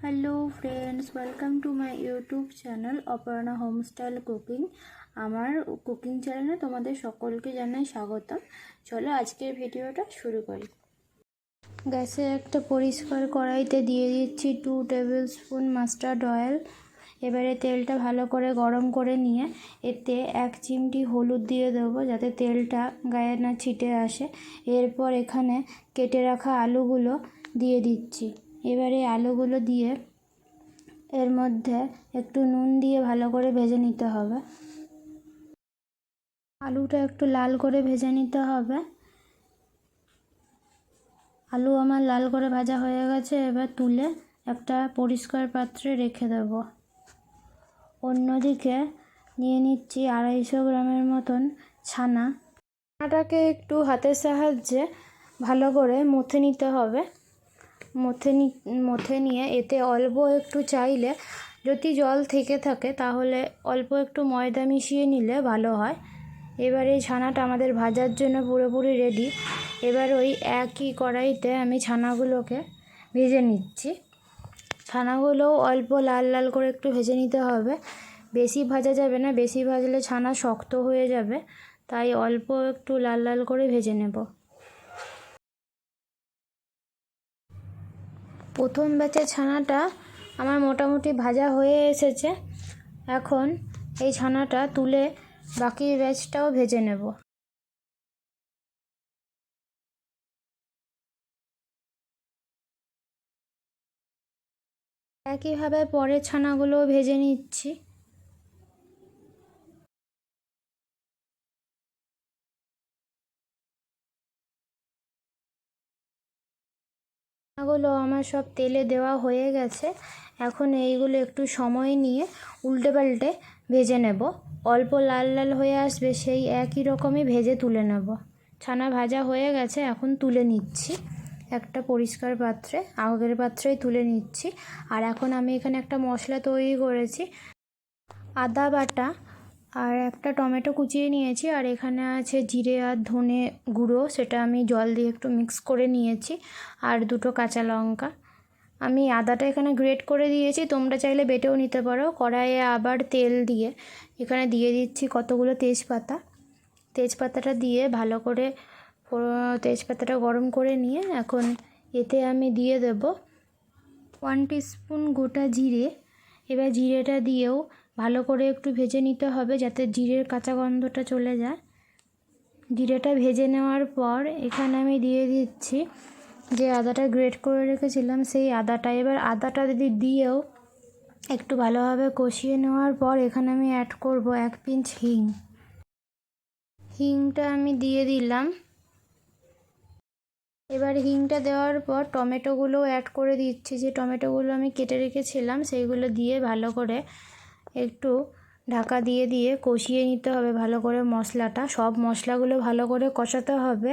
Hello friends, welcome to my YouTube channel Aparna home style cooking. আমার cooking চ্যানেলে তোমাদের সকলকে জানাই স্বাগতম। চলো আজকের ভিডিওটা শুরু করি। গ্যাসে একটা পরিষ্কার কড়াইতে দিয়ে দিচ্ছি 2 টেবিল স্পুন মাস্টার্ড অয়েল। এবারে তেলটা ভালো করে গরম করে নিয়ে এতে 1 চিমটি হলুদ দিয়ে দেবো যাতে তেলটা গায়ে না ছিটে আসে। এরপর এখানে কেটে রাখা আলুগুলো দিয়ে দিচ্ছি। এবারে আলুগুলো দিয়ে এর মধ্যে একটু নুন দিয়ে ভালো করে ভেজে নিতে হবে। আলুটা একটু লাল করে ভেজে নিতে হবে। আলু আমার লাল করে ভাজা হয়ে গেছে, এবার তুলে একটা পরিষ্কার পাত্রে রেখে দেব। অন্যদিকে নিয়ে নিচ্ছি 250 গ্রামের মতন ছানা। ছানাটাকে একটু হাতের সাহায্যে ভালো করে মথে নিতে হবে। মথে নিয়ে এতে অল্প একটু চাইলে যদি জল থেকে থাকে তাহলে অল্প একটু ময়দা মিশিয়ে নিলে ভালো হয়। এবার এই ছানাটা আমাদের ভাজার জন্য পুরোপুরি রেডি। এবার ওই একই কড়াইতে আমি ছানাগুলোকে ভেজে নিচ্ছি। ছানাগুলো অল্প লাল লাল করে একটু ভেজে নিতে হবে, বেশি ভাজা যাবে না, বেশি ভাজলে ছানা শক্ত হয়ে যাবে, তাই অল্প একটু লাল লাল করে ভেজে নেব। প্রথম ব্যাচের ছানাটা আমার মোটামুটি ভাজা হয়ে এসেছে। এখন এই ছানাটা তুলে বাকি ব্যাচটাও ভেজে নেব। একইভাবে পরের ছানাগুলোও ভেজে নিচ্ছি। ছানাগুলো আমার সব তেলে দেওয়া হয়ে গেছে। এখন এইগুলো একটু সময় নিয়ে উল্টে পাল্টে ভেজে নেব। অল্প লাল লাল হয়ে আসবে, সেই একই রকমই ভেজে তুলে নেব। ছানা ভাজা হয়ে গেছে, এখন তুলে নিচ্ছি একটা পরিষ্কার পাত্রে, আগের পাত্রেই তুলে নিচ্ছি। আর এখন আমি এখানে একটা মশলা তৈরি করেছি। আদা বাটা আর একটা টমেটো কুচিয়ে নিয়েছি, আর এখানে আছে জিরে আর ধনে গুঁড়ো, সেটা আমি জল দিয়ে একটু মিক্স করে নিয়েছি, আর 2টো কাঁচা লঙ্কা। আমি আদাটা এখানে গ্রেট করে দিয়েছি, তোমরা চাইলে বেটেও নিতে পারো। কড়াইয়ে আবার তেল দিয়ে এখানে দিয়ে দিচ্ছি কতগুলো তেজপাতা। তেজপাতাটা দিয়ে ভালো করে তেজপাতাটা গরম করে নিয়ে এখন এতে আমি দিয়ে দেব 1 টিস্পুন গোটা জিরে। এবার জিরেটা দিয়েও ভালো করে একটু ভেজে নিতে হবে যাতে জিরের কাঁচা গন্ধটা চলে যায়। জিরেটা ভেজে নেওয়ার পর এখানে আমি দিয়ে দিচ্ছি যে আদাটা গ্রেট করে রেখেছিলাম সেই আদাটা। এবার আদাটা দিয়েও একটু ভালোভাবে কষিয়ে নেওয়ার পর এখানে আমি অ্যাড করব 1 পিঞ্চ হিং। হিংটা আমি দিয়ে দিলাম। এবার হিংটা দেওয়ার পর টমেটোগুলোও অ্যাড করে দিচ্ছি। যে টমেটোগুলো আমি কেটে রেখেছিলাম সেইগুলো দিয়ে ভালো করে একটু ঢাকা দিয়ে দিয়ে কষিয়ে নিতে হবে ভালো করে মশলাটা। সব মশলাগুলো ভালো করে কষাতে হবে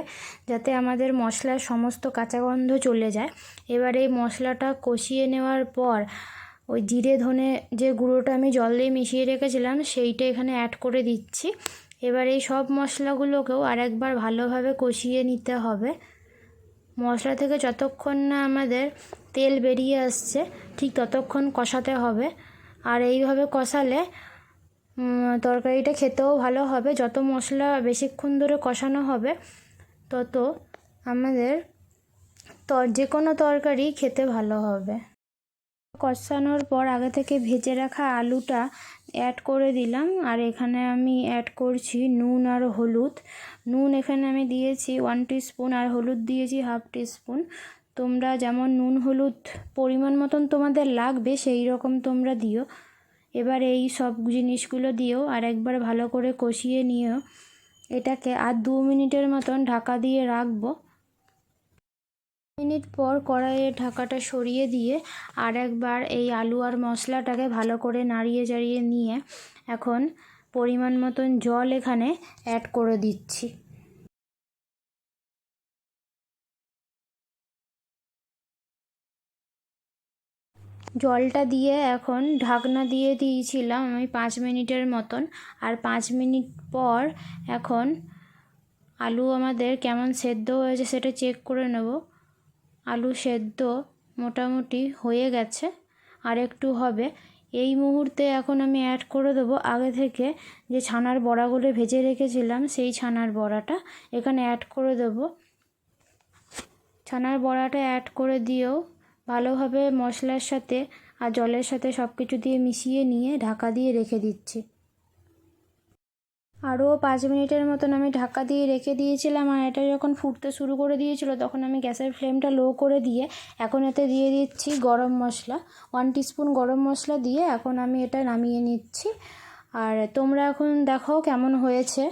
যাতে আমাদের মশলার সমস্ত কাঁচা গন্ধ চলে যায়। এবার এই মশলাটা কষিয়ে নেওয়ার পর ওই জিরে ধনে যে গুঁড়োটা আমি জল দিয়ে মিশিয়ে রেখেছিলাম সেইটা এখানে অ্যাড করে দিচ্ছি। এবার এই সব মশলাগুলোকেও আরেকবার ভালোভাবে কষিয়ে নিতে হবে। মশলা থেকে যতক্ষণ না আমাদের তেল বেরিয়ে আসছে ঠিক ততক্ষণ কষাতে হবে। আর এইভাবে কষালে তরকারিটা খেতেও ভালো হবে। যত মশলা বেশিক্ষণ ধরে কষানো হবে তত আমাদের যে কোনো তরকারি খেতে ভালো হবে। কষানোর পর আগে থেকে ভেজে রাখা আলুটা অ্যাড করে দিলাম, আর এখানে আমি অ্যাড করছি নুন আর হলুদ। নুন এখানে আমি দিয়েছি 1 টিস্পুন আর হলুদ দিয়েছি 1/2 টিস্পুন। তোমরা যেমন নুন হলুদ পরিমাণ মতন তোমাদের লাগবে সেই রকম তোমরা দিও। এবার এই সব জিনিসগুলো দিয়েও আর একবার ভালো করে কষিয়ে নিয়েও এটাকে আর 2 মিনিটের মতন ঢাকা দিয়ে রাখবো। মিনিট পর কড়াইয়ে ঢাকাটা সরিয়ে দিয়ে আর একবার এই আলু আর মশলাটাকে ভালো করে নাড়িয়ে চাড়িয়ে নিয়ে এখন পরিমাণ মতন জল এখানে অ্যাড করে দিচ্ছি। জলটা দিয়ে এখন ঢাকনা দিয়ে দিয়েছিলাম আমি 5 মিনিটের মতন। আর 5 মিনিট পর এখন আলু আমাদের কেমন সেদ্ধ হয়েছে সেটা চেক করে নেব। আলু সেদ্ধ মোটামুটি হয়ে গেছে। আর একটু হবে। এই মুহূর্তে এখন আমি অ্যাড করে দেবো আগে থেকে যে ছানার বড়াগুলো ভেজে রেখেছিলাম, সেই ছানার বড়াটা এখানে অ্যাড করে দেবো। ছানার বড়াটা অ্যাড করে দিয়েও ভালোভাবে মশলার সাথে আর জলের সাথে সব কিছু দিয়ে মিশিয়ে নিয়ে ঢাকা দিয়ে রেখে দিচ্ছি। আরও 5 মিনিটের মতন আমি ঢাকা দিয়ে রেখে দিয়েছিলাম। আর এটা যখন ফুটতে শুরু করে দিয়েছিল তখন আমি গ্যাসের ফ্লেমটা লো করে দিয়ে এখন এতে দিয়ে দিচ্ছি গরম মশলা, 1 টিস্পুন গরম মশলা দিয়ে এখন আমি এটা নামিয়ে নিচ্ছি। আর তোমরা এখন দেখো কেমন হয়েছে।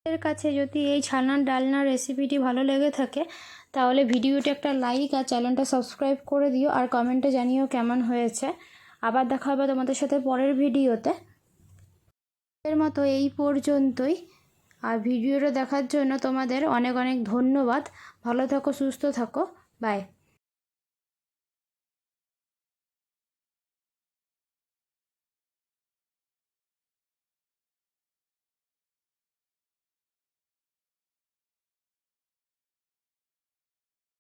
এর কাছে যদি এই ছানার ডালনার রেসিপিটি ভালো লেগে থাকে তাহলে ভিডিওটি একটা লাইক আর চ্যানেলটা সাবস্ক্রাইব করে দিও, আর কমেন্টে জানিও কেমন হয়েছে। আবার দেখা হবে তোমাদের সাথে পরের ভিডিওতে। এর মতো এই পর্যন্তই। আর ভিডিওটা দেখার জন্য তোমাদের অনেক অনেক ধন্যবাদ। ভালো থাকো, সুস্থ থাকো, বাই।